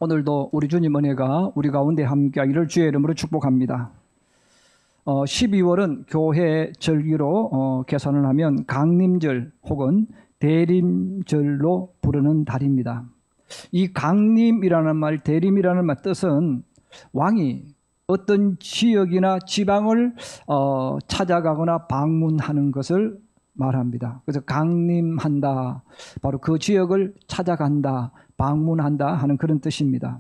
오늘도 우리 주님 은혜가 우리 가운데 함께하기를 주의 이름으로 축복합니다. 12월은 교회 절기로 계산을 하면 강림절 혹은 대림절로 부르는 달입니다. 이 강림이라는 말, 대림이라는 말 뜻은 왕이 어떤 지역이나 지방을 찾아가거나 방문하는 것을 말합니다. 그래서 강림한다, 바로 그 지역을 찾아간다, 방문한다 하는 그런 뜻입니다.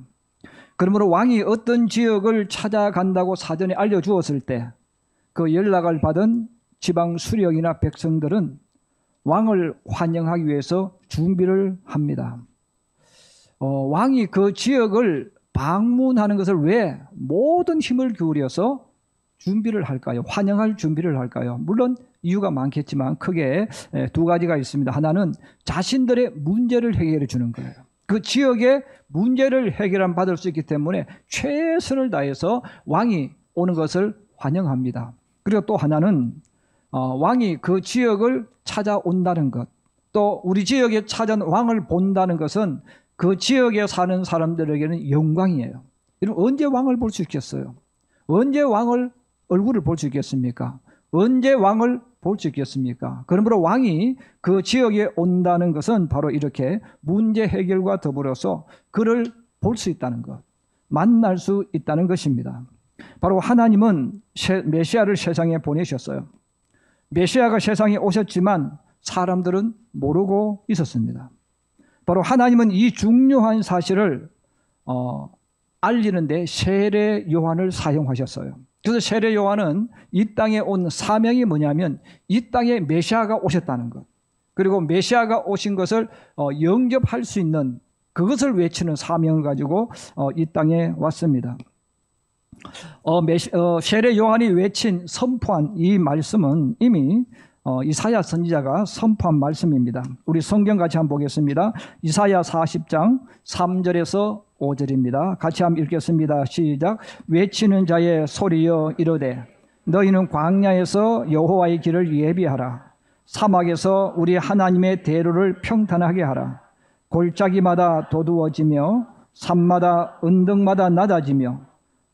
그러므로 왕이 어떤 지역을 찾아간다고 사전에 알려주었을 때 그 연락을 받은 지방 수령이나 백성들은 왕을 환영하기 위해서 준비를 합니다. 왕이 그 지역을 방문하는 것을 왜 모든 힘을 기울여서 준비를 할까요? 환영할 준비를 할까요? 물론 이유가 많겠지만 크게 두 가지가 있습니다. 하나는 자신들의 문제를 해결해 주는 거예요. 그 지역의 문제를 해결함 받을 수 있기 때문에 최선을 다해서 왕이 오는 것을 환영합니다. 그리고 또 하나는 왕이 그 지역을 찾아온다는 것, 또 우리 지역에 찾아온 왕을 본다는 것은 그 지역에 사는 사람들에게는 영광이에요. 여러분, 언제 왕을 볼 수 있겠어요? 언제 왕을 얼굴을 볼 수 있겠습니까? 언제 왕을 볼 수 있겠습니까? 그러므로 왕이 그 지역에 온다는 것은 바로 이렇게 문제 해결과 더불어서 그를 볼 수 있다는 것, 만날 수 있다는 것입니다. 바로 하나님은 메시아를 세상에 보내셨어요. 메시아가 세상에 오셨지만 사람들은 모르고 있었습니다. 바로 하나님은 이 중요한 사실을 알리는데 세례 요한을 사용하셨어요. 그래서 세례 요한은 이 땅에 온 사명이 뭐냐면 이 땅에 메시아가 오셨다는 것, 그리고 메시아가 오신 것을 영접할 수 있는 그것을 외치는 사명을 가지고 이 땅에 왔습니다. 세례 요한이 외친 선포한 이 말씀은 이미 이사야 선지자가 선포한 말씀입니다. 우리 성경 같이 한번 보겠습니다. 이사야 40장 3절에서 5절입니다. 같이 한번 읽겠습니다. 시작. 외치는 자의 소리여 이르되 너희는 광야에서 여호와의 길을 예비하라. 사막에서 우리 하나님의 대로를 평탄하게 하라. 골짜기마다 도두어지며 산마다 언덕마다 낮아지며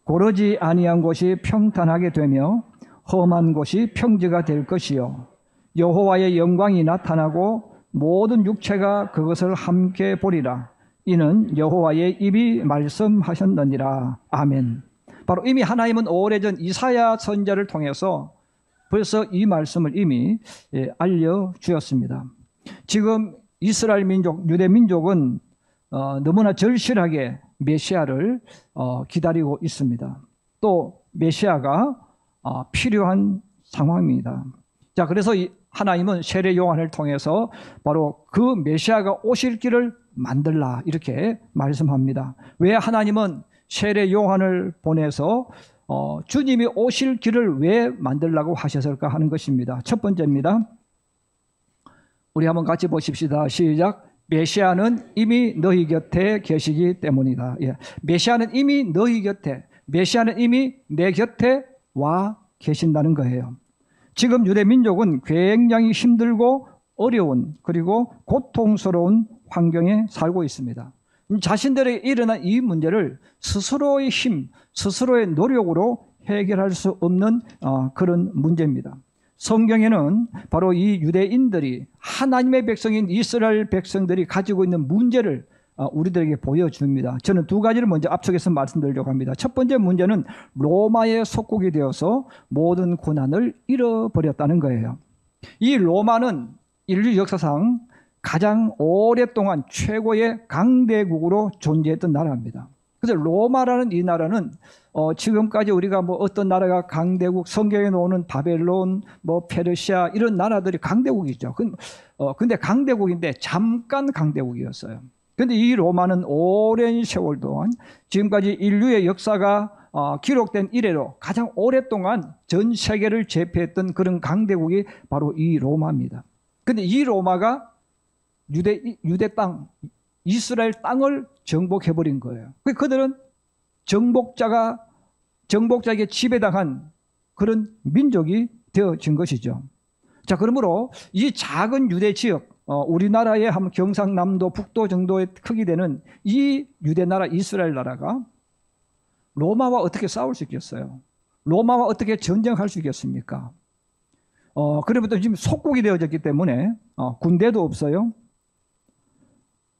고르지 아니한 곳이 평탄하게 되며 험한 곳이 평지가 될 것이요 여호와의 영광이 나타나고 모든 육체가 그것을 함께 보리라. 이는 여호와의 입이 말씀하셨느니라. 아멘. 바로 이미 하나님은 오래전 이사야 선지자를 통해서 벌써 이 말씀을 이미 알려주었습니다. 지금 이스라엘 민족, 유대 민족은 너무나 절실하게 메시아를 기다리고 있습니다. 또 메시아가 필요한 상황입니다. 자, 그래서 하나님은 세례 요한을 통해서 바로 그 메시아가 오실 길을 만들라 이렇게 말씀합니다. 왜 하나님은 세례 요한을 보내서 주님이 오실 길을 왜 만들라고 하셨을까 하는 것입니다. 첫 번째입니다. 우리 한번 같이 보십시다. 시작. 메시아는 이미 너희 곁에 계시기 때문이다. 예. 메시아는 이미 너희 곁에, 메시아는 이미 내 곁에 와 계신다는 거예요. 지금 유대 민족은 굉장히 힘들고 어려운 그리고 고통스러운 환경에 살고 있습니다. 자신들에게 일어난 이 문제를 스스로의 힘, 스스로의 노력으로 해결할 수 없는 그런 문제입니다. 성경에는 바로 이 유대인들이 하나님의 백성인 이스라엘 백성들이 가지고 있는 문제를 우리들에게 보여줍니다. 저는 두 가지를 먼저 앞쪽에서 말씀드리려고 합니다. 첫 번째 문제는 로마의 속국이 되어서 모든 고난을 잃어버렸다는 거예요. 이 로마는 인류 역사상 가장 오랫동안 최고의 강대국으로 존재했던 나라입니다. 그래서 로마라는 이 나라는 지금까지 우리가 뭐 어떤 나라가 강대국, 성경에 나오는 바벨론, 뭐 페르시아 이런 나라들이 강대국이죠. 근데 강대국인데 잠깐 강대국이었어요. 근데 이 로마는 오랜 세월 동안 지금까지 인류의 역사가 기록된 이래로 가장 오랫동안 전 세계를 제패했던 그런 강대국이 바로 이 로마입니다. 근데 이 로마가 유대 땅, 이스라엘 땅을 정복해버린 거예요. 그들은 정복자에게 지배당한 그런 민족이 되어진 것이죠. 자, 그러므로 이 작은 유대 지역, 우리나라의 한 경상남도 북도 정도의 크기 되는 이 유대 나라 이스라엘 나라가 로마와 어떻게 싸울 수 있겠어요? 로마와 어떻게 전쟁할 수 있겠습니까? 그러면 지금 속국이 되어졌기 때문에 군대도 없어요.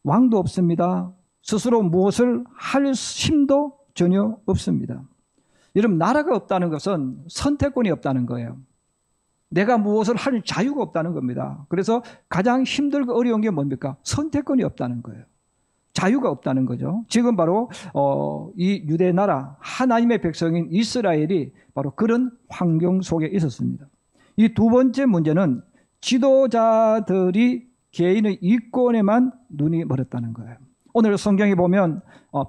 왕도 없습니다. 스스로 무엇을 할 힘도 전혀 없습니다. 여러분, 나라가 없다는 것은 선택권이 없다는 거예요. 내가 무엇을 할 자유가 없다는 겁니다. 그래서 가장 힘들고 어려운 게 뭡니까? 선택권이 없다는 거예요. 자유가 없다는 거죠. 지금 바로 이 유대 나라 하나님의 백성인 이스라엘이 바로 그런 환경 속에 있었습니다. 이 두 번째 문제는 지도자들이 개인의 이권에만 눈이 멀었다는 거예요. 오늘 성경에 보면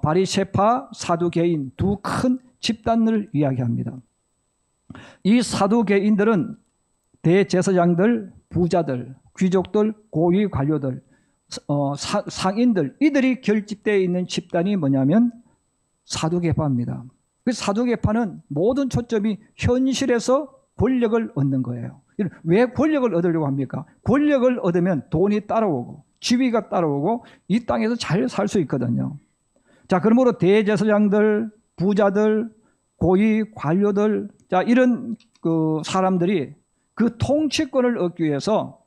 바리새파, 사두개인 두 큰 집단을 이야기합니다. 이 사두개인들은 대제사장들, 부자들, 귀족들, 고위 관료들, 상인들, 이들이 결집되어 있는 집단이 뭐냐면 사두개파입니다. 그 사두개파는 모든 초점이 현실에서 권력을 얻는 거예요. 왜 권력을 얻으려고 합니까? 권력을 얻으면 돈이 따라오고 지위가 따라오고 이 땅에서 잘 살 수 있거든요. 자, 그러므로 대제사장들, 부자들, 고위 관료들, 자, 이런 그 사람들이 그 통치권을 얻기 위해서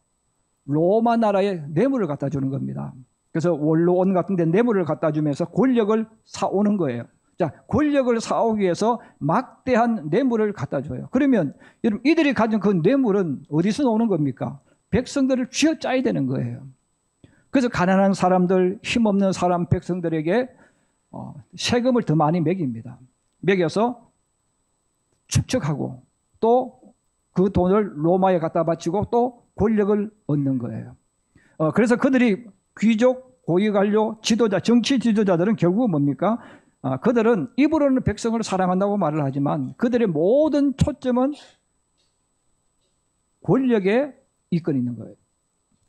로마 나라에 뇌물을 갖다 주는 겁니다. 그래서 원로원 같은 데 뇌물을 갖다 주면서 권력을 사오는 거예요. 자, 권력을 사오기 위해서 막대한 뇌물을 갖다 줘요. 그러면 여러분, 이들이 가진 그 뇌물은 어디서 나오는 겁니까? 백성들을 쥐어짜야 되는 거예요. 그래서 가난한 사람들, 힘없는 사람, 백성들에게 세금을 더 많이 매깁니다. 매겨서 축적하고 또 그 돈을 로마에 갖다 바치고 또 권력을 얻는 거예요. 그래서 그들이 귀족, 고위관료, 지도자, 정치 지도자들은 결국은 뭡니까? 그들은 입으로는 백성을 사랑한다고 말을 하지만 그들의 모든 초점은 권력에 이권이 있는 거예요.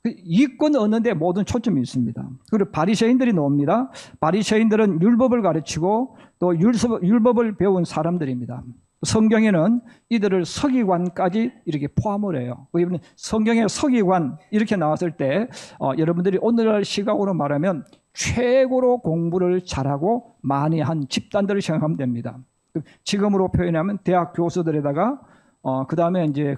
이권 얻는데 모든 초점이 있습니다. 그리고 바리새인들이 나옵니다. 바리새인들은 율법을 가르치고 또 율법을 배운 사람들입니다. 성경에는 이들을 서기관까지 이렇게 포함을 해요. 성경에 서기관 이렇게 나왔을 때 여러분들이 오늘날 시각으로 말하면 최고로 공부를 잘하고 많이 한 집단들을 생각하면 됩니다. 지금으로 표현하면 대학 교수들에다가 그 다음에 이제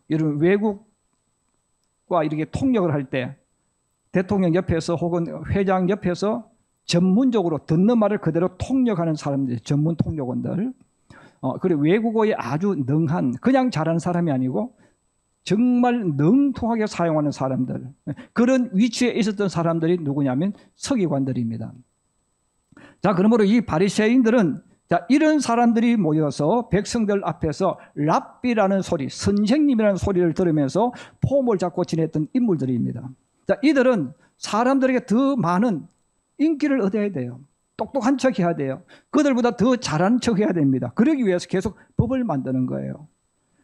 이런 외국과 이렇게 통역을 할 때 대통령 옆에서 혹은 회장 옆에서 전문적으로 듣는 말을 그대로 통역하는 사람들, 전문 통역원들. 그리고 외국어에 아주 능한, 그냥 잘하는 사람이 아니고 정말 능통하게 사용하는 사람들, 그런 위치에 있었던 사람들이 누구냐면 서기관들입니다. 자, 그러므로 이 바리새인들은 이런 사람들이 모여서 백성들 앞에서 랍비라는 소리, 선생님이라는 소리를 들으면서 폼을 잡고 지냈던 인물들입니다. 자, 이들은 사람들에게 더 많은 인기를 얻어야 돼요. 똑똑한 척 해야 돼요. 그들보다 더 잘하는 척 해야 됩니다. 그러기 위해서 계속 법을 만드는 거예요.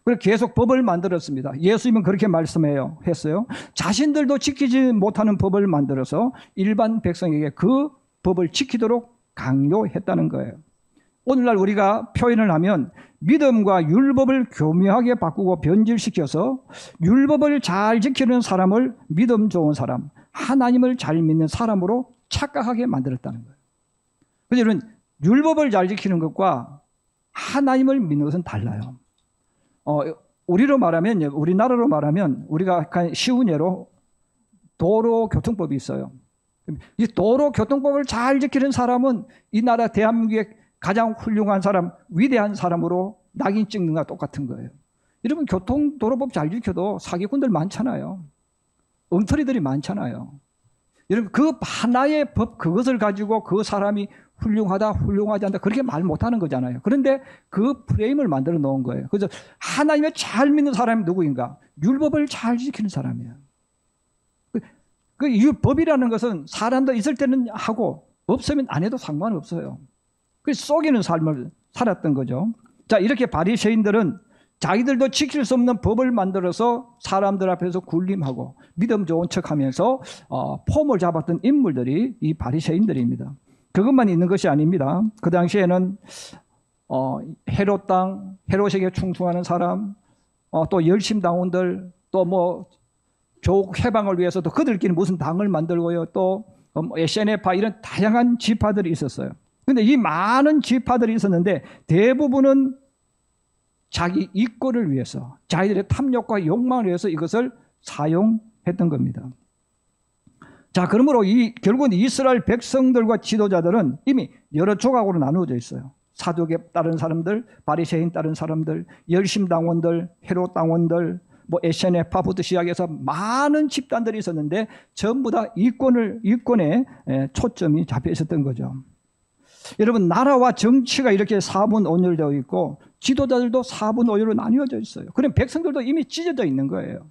그래서 계속 법을 만들었습니다. 예수님은 그렇게 했어요. 자신들도 지키지 못하는 법을 만들어서 일반 백성에게 그 법을 지키도록 강요했다는 거예요. 오늘날 우리가 표현을 하면 믿음과 율법을 교묘하게 바꾸고 변질시켜서 율법을 잘 지키는 사람을 믿음 좋은 사람, 하나님을 잘 믿는 사람으로 착각하게 만들었다는 거예요. 그래서 여러분, 율법을 잘 지키는 것과 하나님을 믿는 것은 달라요. 우리로 말하면, 우리나라로 말하면, 우리가 쉬운 예로 도로교통법이 있어요. 이 도로교통법을 잘 지키는 사람은 이 나라 대한민국의 가장 훌륭한 사람, 위대한 사람으로 낙인 찍는 것과 똑같은 거예요. 여러분, 도로법 잘 지켜도 사기꾼들 많잖아요. 엉터리들이 많잖아요. 여러분, 그 하나의 법, 그것을 가지고 그 사람이 훌륭하다, 훌륭하지 않다, 그렇게 말 못하는 거잖아요. 그런데 그 프레임을 만들어 놓은 거예요. 그래서 하나님을 잘 믿는 사람이 누구인가? 율법을 잘 지키는 사람이에요. 그 율법이라는 것은 사람도 있을 때는 하고 없으면 안 해도 상관없어요. 그래서 속이는 삶을 살았던 거죠. 자, 이렇게 바리새인들은 자기들도 지킬 수 없는 법을 만들어서 사람들 앞에서 군림하고 믿음 좋은 척하면서 폼을 잡았던 인물들이 이 바리새인들입니다. 그것만 있는 것이 아닙니다. 그 당시에는 헤롯 땅, 헤롯에게 충성하는 사람, 또 열심당원들, 또 조국 해방을 위해서도 그들끼리 무슨 당을 만들고요. 또 SNF파 이런 다양한 지파들이 있었어요. 근데 이 많은 지파들이 있었는데 대부분은 자기 이권을 위해서, 자기들의 탐욕과 욕망을 위해서 이것을 사용했던 겁니다. 자, 그러므로 결국은 이스라엘 백성들과 지도자들은 이미 여러 조각으로 나누어져 있어요. 사두개 따른 사람들, 바리새인 따른 사람들, 열심당원들, 헤롯당원들, SNF파부터 시작해서 많은 집단들이 있었는데 전부 다 이권에 초점이 잡혀 있었던 거죠. 여러분, 나라와 정치가 이렇게 4분 5율되어 있고 지도자들도 4분 5율로 나뉘어져 있어요. 그럼 백성들도 이미 찢어져 있는 거예요.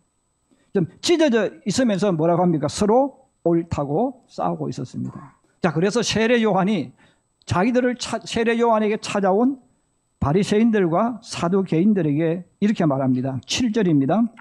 좀 찢어져 있으면서 뭐라고 합니까? 서로 옳다고 싸우고 있었습니다. 자, 그래서 세례 요한에게 찾아온 바리새인들과 사두개인들에게 이렇게 말합니다. 7절입니다.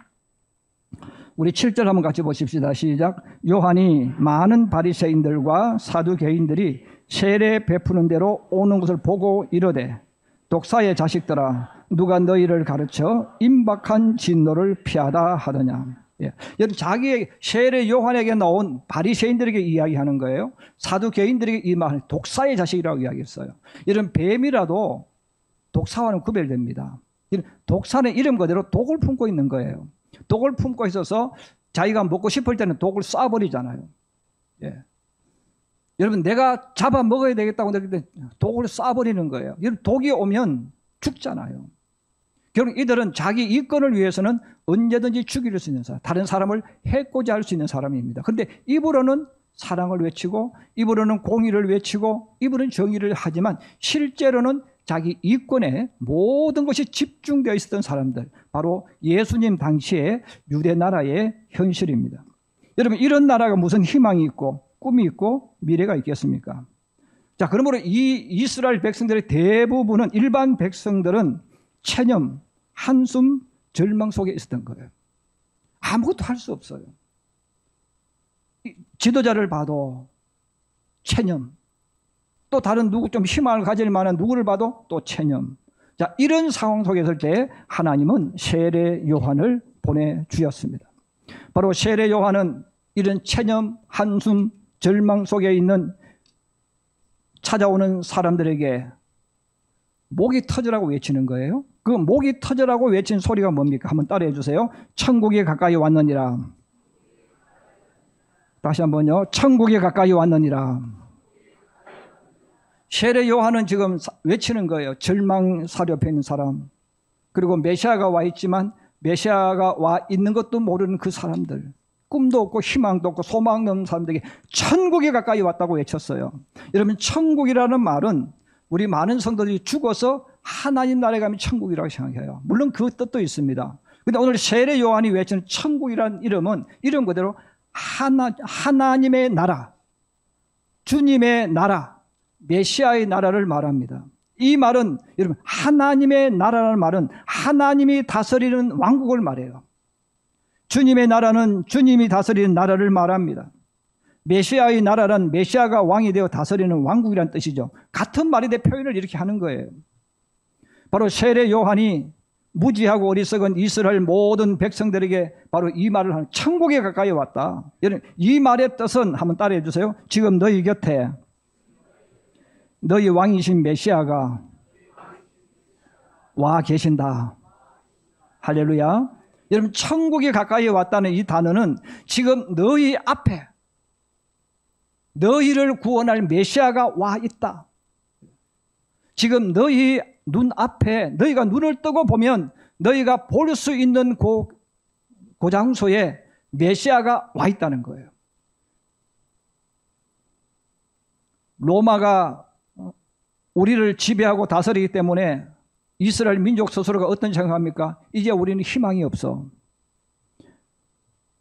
우리 7절 한번 같이 보십시다. 시작. 요한이 많은 바리새인들과 사두개인들이 세례 베푸는 대로 오는 것을 보고 이르되, 독사의 자식들아, 누가 너희를 가르쳐 임박한 진노를 피하다 하더냐. 예. 여러분, 자기의 세례 요한에게 나온 바리새인들에게 이야기하는 거예요. 사두개인들에게 이 말은 독사의 자식이라고 이야기했어요. 이런 뱀이라도 독사와는 구별됩니다. 독사는 이름 그대로 독을 품고 있는 거예요. 독을 품고 있어서 자기가 먹고 싶을 때는 독을 쏴버리잖아요. 예. 여러분, 내가 잡아 먹어야 되겠다고 느낄 때 독을 쏴버리는 거예요. 독이 오면 죽잖아요. 결국 이들은 자기 이권을 위해서는 언제든지 죽일 수 있는 사람, 다른 사람을 해코지 할 수 있는 사람입니다. 그런데 입으로는 사랑을 외치고, 입으로는 공의를 외치고, 입으로는 정의를 하지만 실제로는 자기 이권에 모든 것이 집중되어 있었던 사람들, 바로 예수님 당시의 유대 나라의 현실입니다. 여러분, 이런 나라가 무슨 희망이 있고 꿈이 있고 미래가 있겠습니까? 자, 그러므로 이 이스라엘 백성들의 대부분은, 일반 백성들은 체념, 한숨, 절망 속에 있었던 거예요. 아무것도 할 수 없어요. 지도자를 봐도 체념, 또 다른 누구 좀 희망을 가질 만한 누구를 봐도 또 체념. 자, 이런 상황 속에 있을 때 하나님은 세례 요한을 보내주셨습니다. 바로 세례 요한은 이런 체념, 한숨, 절망 속에 있는 찾아오는 사람들에게 목이 터져라고 외치는 거예요. 그 목이 터져라고 외친 소리가 뭡니까? 한번 따라해 주세요. 천국이 가까이 왔느니라. 다시 한번요. 천국이 가까이 왔느니라. 세례 요한은 지금 외치는 거예요. 절망 사렵해 있는 사람, 그리고 메시아가 와 있지만 메시아가 와 있는 것도 모르는 그 사람들, 꿈도 없고 희망도 없고 소망 없는 사람들에게 천국이 가까이 왔다고 외쳤어요. 여러분, 천국이라는 말은 우리 많은 성도들이 죽어서 하나님 나라에 가면 천국이라고 생각해요. 물론 그 뜻도 있습니다. 그런데 오늘 세례 요한이 외치는 천국이라는 이름은 이름 그대로 하나님의 나라, 주님의 나라, 메시아의 나라를 말합니다. 이 말은, 여러분, 하나님의 나라라는 말은 하나님이 다스리는 왕국을 말해요. 주님의 나라는 주님이 다스리는 나라를 말합니다. 메시아의 나라란 메시아가 왕이 되어 다스리는 왕국이란 뜻이죠. 같은 말인데 표현을 이렇게 하는 거예요. 바로 세례 요한이 무지하고 어리석은 이스라엘 모든 백성들에게 바로 이 말을 하는, 천국에 가까이 왔다. 여러분, 이 말의 뜻은 한번 따라해 주세요. 지금 너희 곁에 너희 왕이신 메시아가 와 계신다. 할렐루야. 여러분, 천국이 가까이 왔다는 이 단어는 지금 너희 앞에 너희를 구원할 메시아가 와 있다. 지금 너희 눈 앞에, 너희가 눈을 뜨고 보면 너희가 볼 수 있는 그 장소에 메시아가 와 있다는 거예요. 로마가 우리를 지배하고 다스리기 때문에 이스라엘 민족 스스로가 어떤 생각합니까? 이제 우리는 희망이 없어.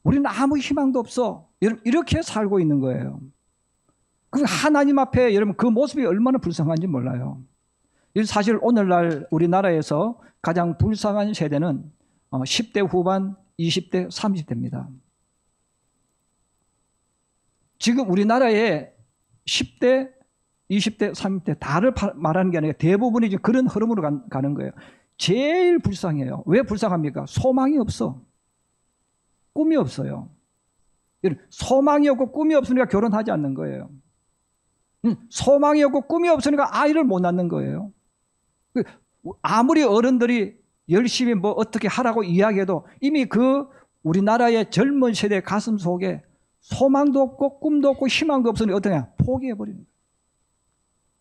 우리는 아무 희망도 없어. 이렇게 살고 있는 거예요. 그 하나님 앞에 여러분 그 모습이 얼마나 불쌍한지 몰라요. 사실 오늘날 우리나라에서 가장 불쌍한 세대는 10대 후반, 20대, 30대입니다. 지금 우리나라에 10대, 20대, 30대 다를 말하는 게 아니라 대부분이 지금 그런 흐름으로 가는 거예요. 제일 불쌍해요. 왜 불쌍합니까? 소망이 없어. 꿈이 없어요. 소망이 없고 꿈이 없으니까 결혼하지 않는 거예요. 소망이 없고 꿈이 없으니까 아이를 못 낳는 거예요. 아무리 어른들이 열심히 뭐 어떻게 하라고 이야기해도 이미 그 우리나라의 젊은 세대 가슴 속에 소망도 없고 꿈도 없고 희망도 없으니 어떠냐? 포기해버리는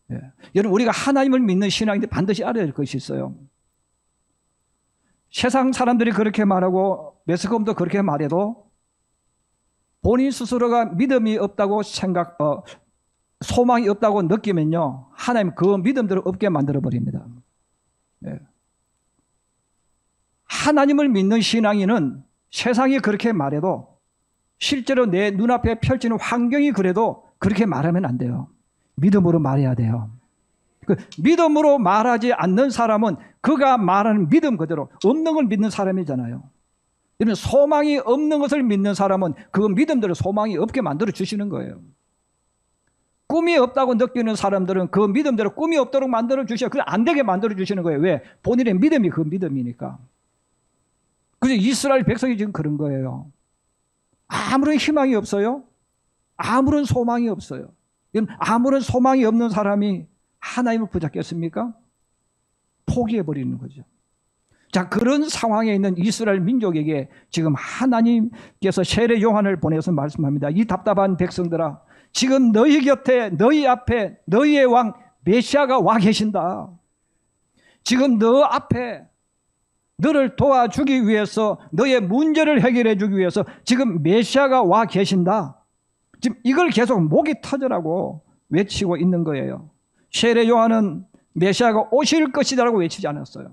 거예요. 예. 여러분, 우리가 하나님을 믿는 신앙인데 반드시 알아야 될 것이 있어요. 세상 사람들이 그렇게 말하고 매스컴도 그렇게 말해도 본인 스스로가 믿음이 없다고 소망이 없다고 느끼면요, 하나님 그 믿음대로 없게 만들어버립니다. 예. 하나님을 믿는 신앙인은 세상이 그렇게 말해도 실제로 내 눈앞에 펼치는 환경이 그래도 그렇게 말하면 안 돼요. 믿음으로 말해야 돼요. 그 믿음으로 말하지 않는 사람은 그가 말하는 믿음 그대로 없는 걸 믿는 사람이잖아요. 이런 소망이 없는 것을 믿는 사람은 그 믿음대로 소망이 없게 만들어 주시는 거예요. 꿈이 없다고 느끼는 사람들은 그 믿음대로 꿈이 없도록 만들어 주셔. 그걸 안 되게 만들어 주시는 거예요. 왜? 본인의 믿음이 그 믿음이니까. 그래서 이스라엘 백성이 지금 그런 거예요. 아무런 희망이 없어요. 아무런 소망이 없어요. 아무런 소망이 없는 사람이 하나님을 붙잡겠습니까? 포기해버리는 거죠. 자, 그런 상황에 있는 이스라엘 민족에게 지금 하나님께서 세례 요한을 보내서 말씀합니다. 이 답답한 백성들아, 지금 너희 곁에, 너희 앞에 너희의 왕 메시아가 와 계신다. 지금 너 앞에 너를 도와주기 위해서, 너의 문제를 해결해 주기 위해서 지금 메시아가 와 계신다. 지금 이걸 계속 목이 터져라고 외치고 있는 거예요. 세례 요한은 메시아가 오실 것이다라고 외치지 않았어요.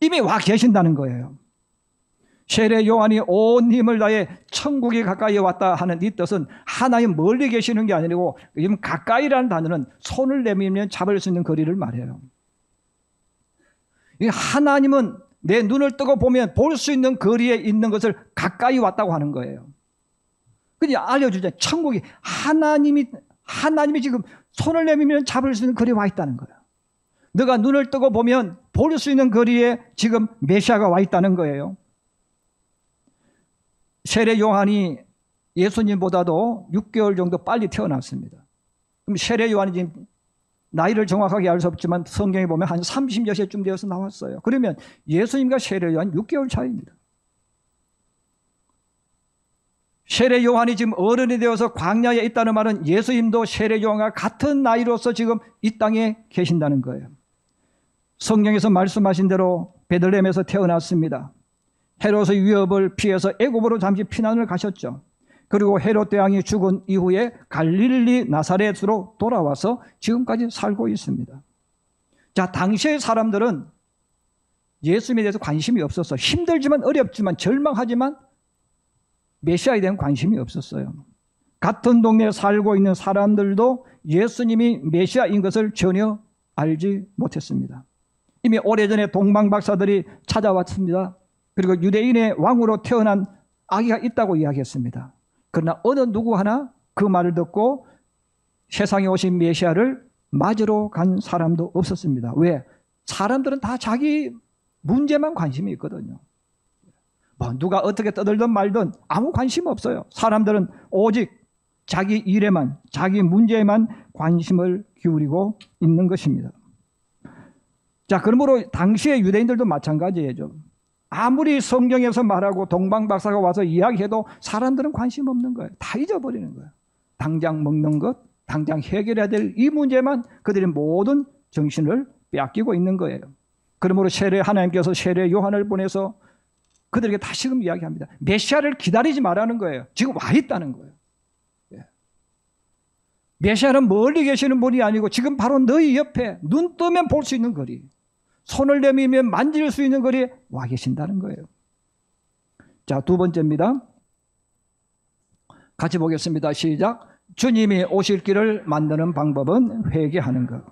이미 와 계신다는 거예요. 세례 요한이 온 힘을 다해 천국이 가까이 왔다 하는 이 뜻은 하나님 멀리 계시는 게 아니고, 지금 가까이라는 단어는 손을 내밀면 잡을 수 있는 거리를 말해요. 하나님은 내 눈을 뜨고 보면 볼 수 있는 거리에 있는 것을 가까이 왔다고 하는 거예요. 그냥 알려주자. 천국이 하나님이 지금 손을 내밀면 잡을 수 있는 거리에 와 있다는 거예요. 너가 눈을 뜨고 보면 볼 수 있는 거리에 지금 메시아가 와 있다는 거예요. 세례 요한이 예수님보다도 6개월 정도 빨리 태어났습니다. 그럼 세례 요한이 지금 나이를 정확하게 알 수 없지만 성경에 보면 한 30여 세쯤 되어서 나왔어요. 그러면 예수님과 세례 요한 6개월 차이입니다. 세례 요한이 지금 어른이 되어서 광야에 있다는 말은 예수님도 세례 요한과 같은 나이로서 지금 이 땅에 계신다는 거예요. 성경에서 말씀하신 대로 베들레헴에서 태어났습니다. 헤롯의 위협을 피해서 애굽으로 잠시 피난을 가셨죠. 그리고 헤롯 대왕이 죽은 이후에 갈릴리 나사렛으로 돌아와서 지금까지 살고 있습니다. 자, 당시의 사람들은 예수님에 대해서 관심이 없었어요. 힘들지만 어렵지만 절망하지만 메시아에 대한 관심이 없었어요. 같은 동네에 살고 있는 사람들도 예수님이 메시아인 것을 전혀 알지 못했습니다. 이미 오래전에 동방박사들이 찾아왔습니다. 그리고 유대인의 왕으로 태어난 아기가 있다고 이야기했습니다. 그러나 어느 누구 하나 그 말을 듣고 세상에 오신 메시아를 맞으러 간 사람도 없었습니다. 왜? 사람들은 다 자기 문제만 관심이 있거든요. 뭐 누가 어떻게 떠들든 말든 아무 관심 없어요. 사람들은 오직 자기 일에만, 자기 문제에만 관심을 기울이고 있는 것입니다. 자, 그러므로 당시의 유대인들도 마찬가지예요. 아무리 성경에서 말하고 동방박사가 와서 이야기해도 사람들은 관심 없는 거예요. 다 잊어버리는 거예요. 당장 먹는 것, 당장 해결해야 될 이 문제만 그들의 모든 정신을 빼앗기고 있는 거예요. 그러므로 하나님께서 세례 요한을 보내서 그들에게 다시금 이야기합니다. 메시아를 기다리지 말라는 거예요. 지금 와 있다는 거예요. 메시아는 멀리 계시는 분이 아니고 지금 바로 너희 옆에 눈 뜨면 볼 수 있는 거리, 손을 내밀면 만질 수 있는 거리에 와 계신다는 거예요. 자, 두 번째입니다. 같이 보겠습니다. 시작. 주님이 오실 길을 만드는 방법은 회개하는 것.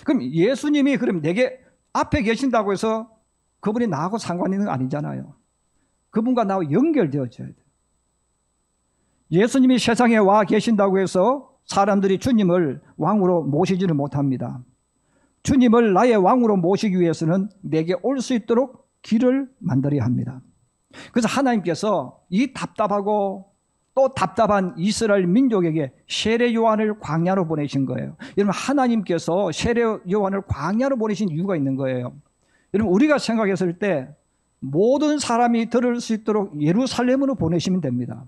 그럼 예수님이 그럼 내게 앞에 계신다고 해서 그분이 나하고 상관 있는 거 아니잖아요. 그분과 나하고 연결되어져야 돼요. 예수님이 세상에 와 계신다고 해서 사람들이 주님을 왕으로 모시지는 못합니다. 주님을 나의 왕으로 모시기 위해서는 내게 올 수 있도록 길을 만들어야 합니다. 그래서 하나님께서 이 답답하고 또 답답한 이스라엘 민족에게 세례 요한을 광야로 보내신 거예요. 여러분, 하나님께서 세례 요한을 광야로 보내신 이유가 있는 거예요. 여러분, 우리가 생각했을 때 모든 사람이 들을 수 있도록 예루살렘으로 보내시면 됩니다.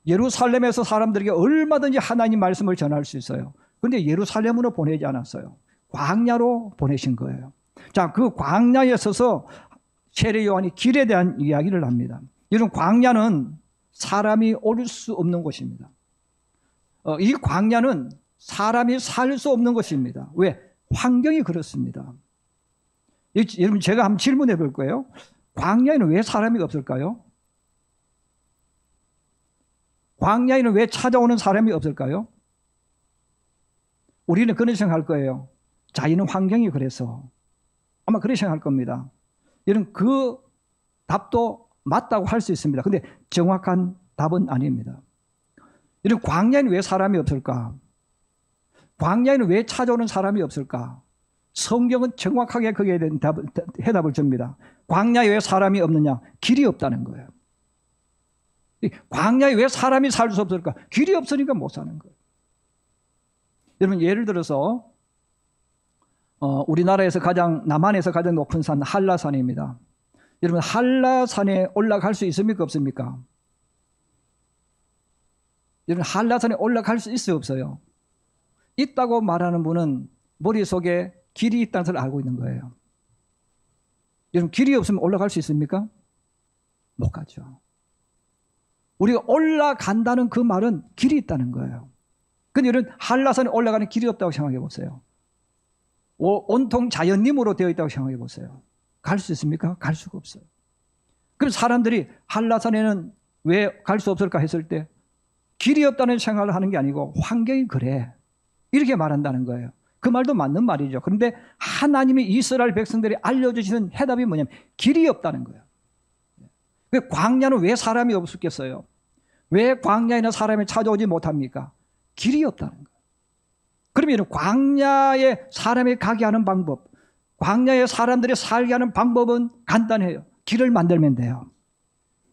예루살렘에서 사람들에게 얼마든지 하나님 말씀을 전할 수 있어요. 그런데 예루살렘으로 보내지 않았어요. 광야로 보내신 거예요. 자, 그 광야에 서서 세례 요한이 길에 대한 이야기를 합니다. 이런 광야는 사람이 올 수 없는 곳입니다. 이 광야는 사람이 살 수 없는 곳입니다. 왜? 환경이 그렇습니다. 여러분, 제가 한번 질문해 볼 거예요. 광야에는 왜 사람이 없을까요? 광야에는 왜 찾아오는 사람이 없을까요? 우리는 그런 생각할 거예요. 자연은 환경이 그래서. 아마 그렇게 생각할 겁니다. 여러분, 그 답도 맞다고 할 수 있습니다. 근데 정확한 답은 아닙니다. 여러분, 광야에는 왜 사람이 없을까? 광야에는 왜 찾아오는 사람이 없을까? 성경은 정확하게 거기에 대한 해답을 줍니다. 광야에 왜 사람이 없느냐? 길이 없다는 거예요. 광야에 왜 사람이 살 수 없을까? 길이 없으니까 못 사는 거예요. 여러분, 예를 들어서 우리나라에서 남한에서 가장 높은 산 한라산입니다. 여러분, 한라산에 올라갈 수 있습니까? 없습니까? 여러분, 한라산에 올라갈 수 있어요? 없어요? 있다고 말하는 분은 머릿속에 길이 있다는 것을 알고 있는 거예요. 여러분, 길이 없으면 올라갈 수 있습니까? 못 가죠. 우리가 올라간다는 그 말은 길이 있다는 거예요. 근데 여러분, 한라산에 올라가는 길이 없다고 생각해 보세요. 온통 자연림으로 되어 있다고 생각해 보세요. 갈 수 있습니까? 갈 수가 없어요. 그럼 사람들이 한라산에는 왜 갈 수 없을까 했을 때 길이 없다는 생각을 하는 게 아니고 환경이 그래, 이렇게 말한다는 거예요. 그 말도 맞는 말이죠. 그런데 하나님이 이스라엘 백성들이 알려주시는 해답이 뭐냐면 길이 없다는 거예요. 광야는 왜 사람이 없었겠어요? 왜 광야에는 사람이 찾아오지 못합니까? 길이 없다는 거예요. 그러면 광야에 사람이 가게 하는 방법, 광야에 사람들이 살게 하는 방법은 간단해요. 길을 만들면 돼요.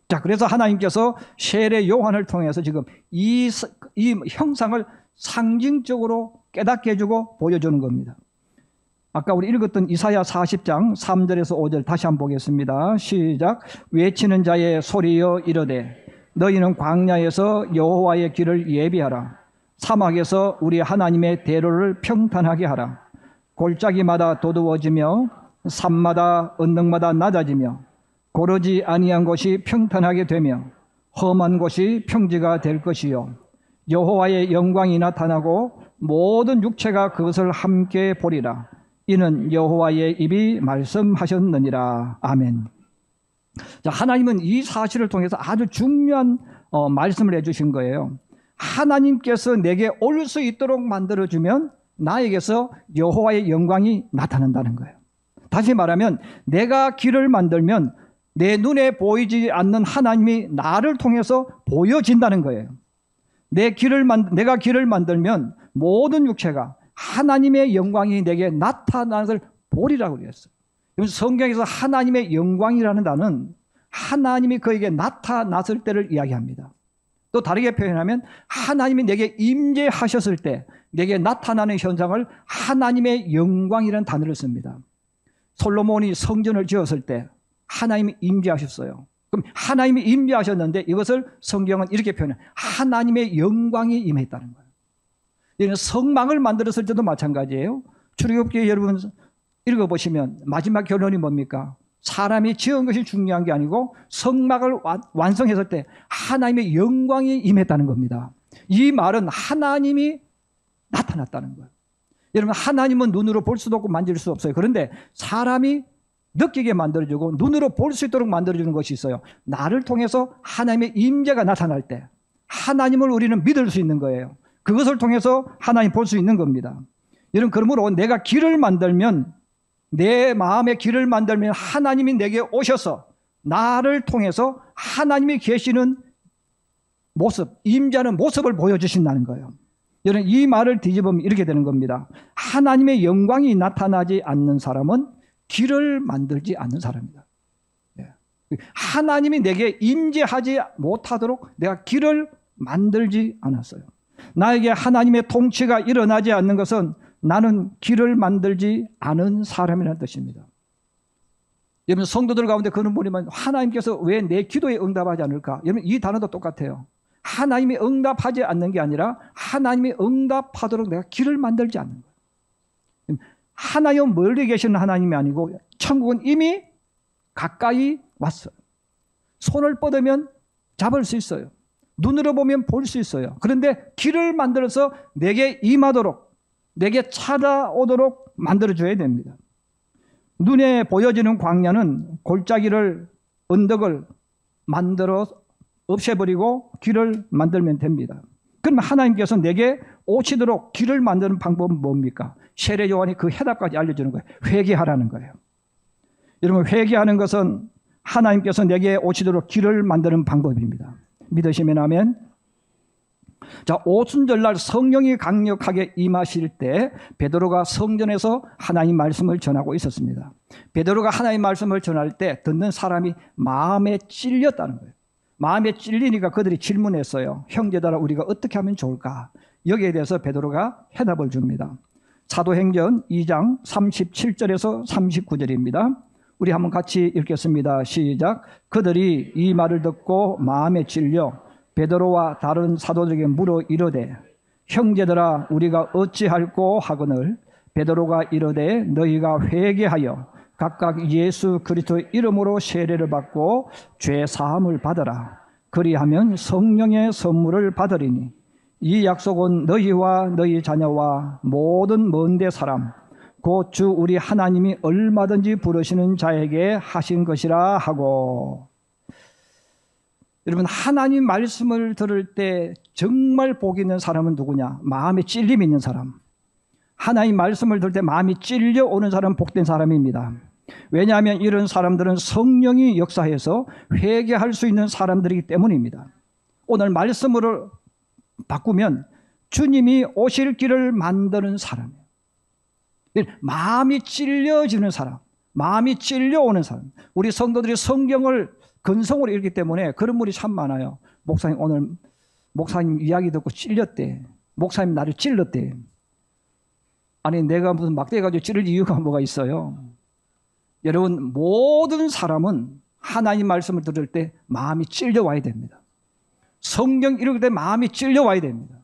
자, 그래서 하나님께서 세례 요한을 통해서 지금 이 형상을 상징적으로 깨닫게 해주고 보여주는 겁니다. 아까 우리 읽었던 이사야 40장 3절에서 5절 다시 한번 보겠습니다. 시작. 외치는 자의 소리여 이르되 너희는 광야에서 여호와의 길을 예비하라. 사막에서 우리 하나님의 대로를 평탄하게 하라. 골짜기마다 도두어지며 산마다 언덕마다 낮아지며 고르지 아니한 곳이 평탄하게 되며 험한 곳이 평지가 될 것이요 여호와의 영광이 나타나고 모든 육체가 그것을 함께 보리라. 이는 여호와의 입이 말씀하셨느니라. 아멘. 자, 하나님은 이 사실을 통해서 아주 중요한 말씀을 해주신 거예요. 하나님께서 내게 올 수 있도록 만들어주면 나에게서 여호와의 영광이 나타난다는 거예요. 다시 말하면 내가 길을 만들면 내 눈에 보이지 않는 하나님이 나를 통해서 보여진다는 거예요. 내가 길을 만들면 모든 육체가 하나님의 영광이 내게 나타나는 것을 보리라고 그랬어요. 성경에서 하나님의 영광이라는 단어는 하나님이 그에게 나타났을 때를 이야기합니다. 또 다르게 표현하면 하나님이 내게 임재하셨을 때 내게 나타나는 현상을 하나님의 영광이라는 단어를 씁니다. 솔로몬이 성전을 지었을 때 하나님이 임재하셨어요. 그럼 하나님이 임재하셨는데 이것을 성경은 이렇게 표현해요. 하나님의 영광이 임했다는 거예요. 이는 성막을 만들었을 때도 마찬가지예요. 출애굽기 여러분 읽어보시면 마지막 결론이 뭡니까? 사람이 지은 것이 중요한 게 아니고 성막을 완성했을 때 하나님의 영광이 임했다는 겁니다. 이 말은 하나님이 나타났다는 거예요. 여러분, 하나님은 눈으로 볼 수도 없고 만질 수 없어요. 그런데 사람이 느끼게 만들어주고 눈으로 볼 수 있도록 만들어주는 것이 있어요. 나를 통해서 하나님의 임재가 나타날 때 하나님을 우리는 믿을 수 있는 거예요. 그것을 통해서 하나님 볼 수 있는 겁니다. 여러분, 그러므로 내가 길을 만들면, 내 마음의 길을 만들면 하나님이 내게 오셔서 나를 통해서 하나님이 계시는 모습, 임재하는 모습을 보여주신다는 거예요. 여러분, 이 말을 뒤집으면 이렇게 되는 겁니다. 하나님의 영광이 나타나지 않는 사람은 길을 만들지 않는 사람이다. 하나님이 내게 임재하지 못하도록 내가 길을 만들지 않았어요. 나에게 하나님의 통치가 일어나지 않는 것은 나는 길을 만들지 않은 사람이라는 뜻입니다. 여러분 성도들 가운데 그런 분이면 하나님께서 왜 내 기도에 응답하지 않을까? 여러분 이 단어도 똑같아요. 하나님이 응답하지 않는 게 아니라 하나님이 응답하도록 내가 길을 만들지 않는 거예요. 하나님은 멀리 계시는 하나님이 아니고 천국은 이미 가까이 왔어요. 손을 뻗으면 잡을 수 있어요. 눈으로 보면 볼 수 있어요. 그런데 길을 만들어서 내게 임하도록, 내게 찾아오도록 만들어줘야 됩니다. 눈에 보여지는 광야는 골짜기를, 언덕을 만들어 없애버리고 길을 만들면 됩니다. 그러면 하나님께서 내게 오시도록 길을 만드는 방법은 뭡니까? 세례 요한이 그 해답까지 알려주는 거예요. 회개하라는 거예요. 여러분 회개하는 것은 하나님께서 내게 오시도록 길을 만드는 방법입니다. 믿으시면 아멘. 자, 오순절날 성령이 강력하게 임하실 때 베드로가 성전에서 하나님 말씀을 전하고 있었습니다. 베드로가 하나님 말씀을 전할 때 듣는 사람이 마음에 찔렸다는 거예요. 마음에 찔리니까 그들이 질문했어요. 형제들아 우리가 어떻게 하면 좋을까? 여기에 대해서 베드로가 해답을 줍니다. 사도행전 2장 37절에서 39절입니다. 우리 한번 같이 읽겠습니다. 시작. 그들이 이 말을 듣고 마음에 찔려 베드로와 다른 사도들에게 물어 이르되 형제들아 우리가 어찌할꼬 하거늘 베드로가 이르되 너희가 회개하여 각각 예수 그리스도의 이름으로 세례를 받고 죄 사함을 받으라. 그리하면 성령의 선물을 받으리니 이 약속은 너희와 너희 자녀와 모든 먼데 사람 곧 주 우리 하나님이 얼마든지 부르시는 자에게 하신 것이라 하고. 여러분 하나님 말씀을 들을 때 정말 복이 있는 사람은 누구냐? 마음에 찔림이 있는 사람. 하나님 말씀을 들을 때 마음이 찔려오는 사람은 복된 사람입니다. 왜냐하면 이런 사람들은 성령이 역사해서 회개할 수 있는 사람들이기 때문입니다. 오늘 말씀으로 바꾸면 주님이 오실 길을 만드는 사람이에요. 마음이 찔려지는 사람, 마음이 찔려오는 사람. 우리 성도들이 성경을 근성으로 읽기 때문에 그런 분이 참 많아요. 목사님 오늘 목사님 이야기 듣고 찔렸대. 목사님 나를 찔렀대. 아니 내가 무슨 막대가지고 찌를 이유가 뭐가 있어요? 여러분 모든 사람은 하나님 말씀을 들을 때 마음이 찔려와야 됩니다. 성경 읽을 때 마음이 찔려와야 됩니다.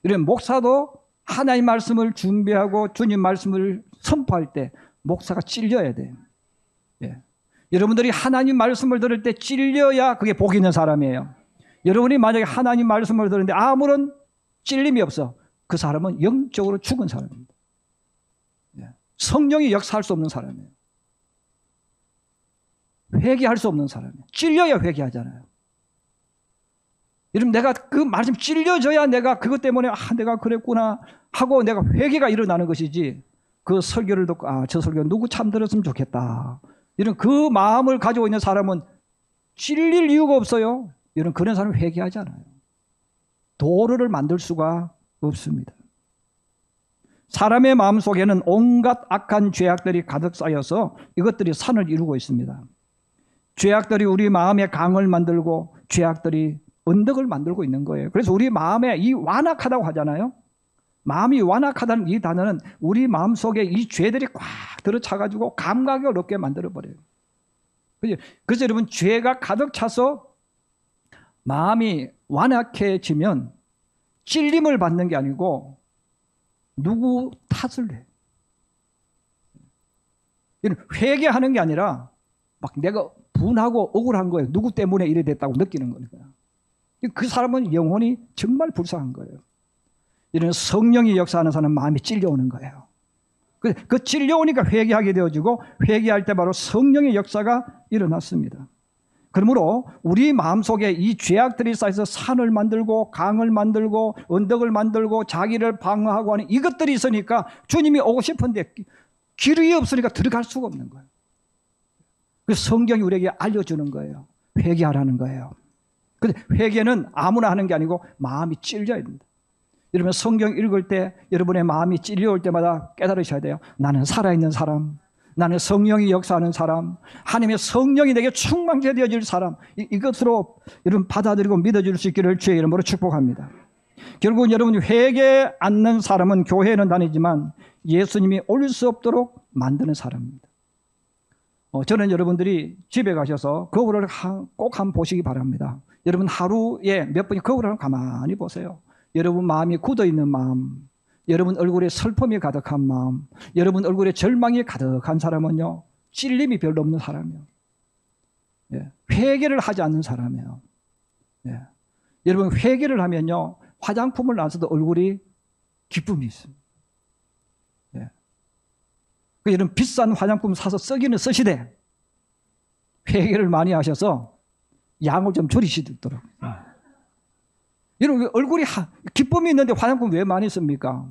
이런 목사도 하나님 말씀을 준비하고 주님 말씀을 선포할 때 목사가 찔려야 돼요. 예. 여러분들이 하나님 말씀을 들을 때 찔려야 그게 복 있는 사람이에요. 여러분이 만약에 하나님 말씀을 들었는데 아무런 찔림이 없어, 그 사람은 영적으로 죽은 사람입니다. 예. 성령이 역사할 수 없는 사람이에요. 회개할 수 없는 사람이에요. 찔려야 회개하잖아요. 여러분 내가 그 말씀 찔려져야 내가 그것 때문에 내가 그랬구나 하고 내가 회개가 일어나는 것이지, 그 설교를 듣고 저 설교 누구 참 들었으면 좋겠다 이런 그 마음을 가지고 있는 사람은 찔릴 이유가 없어요. 이런 그런 사람은 회개하지 않아요. 도를 만들 수가 없습니다. 사람의 마음속에는 온갖 악한 죄악들이 가득 쌓여서 이것들이 산을 이루고 있습니다. 죄악들이 우리 마음에 강을 만들고 죄악들이 언덕을 만들고 있는 거예요. 그래서 우리 마음에 이 완악하다고 하잖아요. 마음이 완악하다는 이 단어는 우리 마음속에 이 죄들이 꽉 들어차가지고 감각을 없게 만들어버려요. 그래서 여러분 죄가 가득 차서 마음이 완악해지면 찔림을 받는 게 아니고 누구 탓을 해. 회개하는 게 아니라 막 내가 분하고 억울한 거예요. 누구 때문에 이래 됐다고 느끼는 거니까. 그 사람은 영혼이 정말 불쌍한 거예요. 이런 성령이 역사하는 사람은 마음이 찔려오는 거예요. 그 찔려오니까 회개하게 되어지고 회개할 때 바로 성령의 역사가 일어났습니다. 그러므로 우리 마음속에 이 죄악들이 쌓여서 산을 만들고 강을 만들고 언덕을 만들고 자기를 방어하고 하는 이것들이 있으니까 주님이 오고 싶은데 길이 없으니까 들어갈 수가 없는 거예요. 그래서 성경이 우리에게 알려주는 거예요. 회개하라는 거예요. 근데 회개는 아무나 하는 게 아니고 마음이 찔려야 됩니다. 여러분 성경 읽을 때 여러분의 마음이 찔려올 때마다 깨달으셔야 돼요. 나는 살아있는 사람, 나는 성령이 역사하는 사람, 하나님의 성령이 내게 충만케 되어질 사람, 이것으로 여러분 받아들이고 믿어줄 수 있기를 주의 이름으로 축복합니다. 결국 여러분 회개 않는 사람은 교회는 다니지만 예수님이 올 수 없도록 만드는 사람입니다. 저는 여러분들이 집에 가셔서 거울을 꼭 한번 보시기 바랍니다. 여러분 하루에 몇 번이 거울을 한번 가만히 보세요. 여러분 마음이 굳어있는 마음, 여러분 얼굴에 슬픔이 가득한 마음, 여러분 얼굴에 절망이 가득한 사람은요, 찔림이 별로 없는 사람이에요. 예, 회개를 하지 않는 사람이에요. 예. 여러분 회개를 하면요, 화장품을 안 써도 얼굴이 기쁨이 있습니다. 예. 여러분 비싼 화장품 사서 쓰기는 쓰시되 회개를 많이 하셔서 양을 좀 줄이시도록. 여러분 얼굴이 기쁨이 있는데 화장품 왜 많이 씁니까?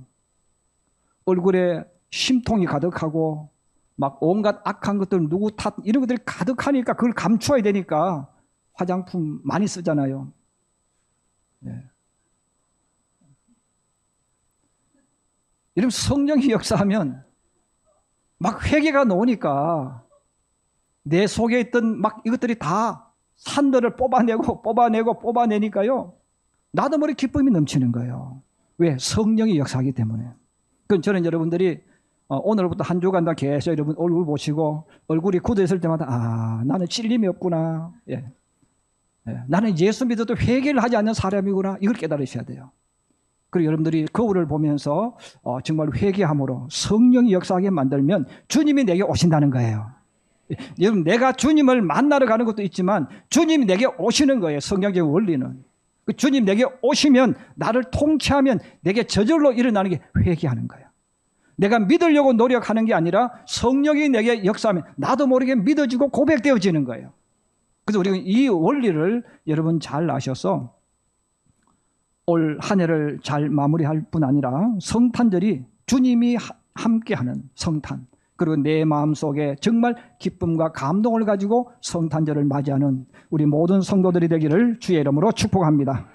얼굴에 심통이 가득하고 막 온갖 악한 것들, 누구 탓 이런 것들이 가득하니까 그걸 감추어야 되니까 화장품 많이 쓰잖아요. 예. 여러분 성령이 역사하면 막 회개가 나오니까 내 속에 있던 막 이것들이 다 산들을 뽑아내니까요, 나도 모르게 기쁨이 넘치는 거예요. 왜? 성령이 역사하기 때문에. 그럼 저는 여러분들이 오늘부터 한 주간 다 계속 여러분 얼굴 보시고 얼굴이 굳어있을 때마다 나는 찔림이 없구나. 예. 예. 나는 예수 믿어도 회개를 하지 않는 사람이구나. 이걸 깨달으셔야 돼요. 그리고 여러분들이 거울을 보면서 정말 회개함으로 성령이 역사하게 만들면 주님이 내게 오신다는 거예요. 여러분 내가 주님을 만나러 가는 것도 있지만 주님이 내게 오시는 거예요. 성경적인 원리는. 그 주님 내게 오시면 나를 통치하면 내게 저절로 일어나는 게 회개하는 거예요. 내가 믿으려고 노력하는 게 아니라 성령이 내게 역사하면 나도 모르게 믿어지고 고백되어지는 거예요. 그래서 우리가 이 원리를 여러분 잘 아셔서 올 한 해를 잘 마무리할 뿐 아니라 성탄절이 주님이 함께하는 성탄, 그리고 내 마음속에 정말 기쁨과 감동을 가지고 성탄절을 맞이하는 우리 모든 성도들이 되기를 주의 이름으로 축복합니다.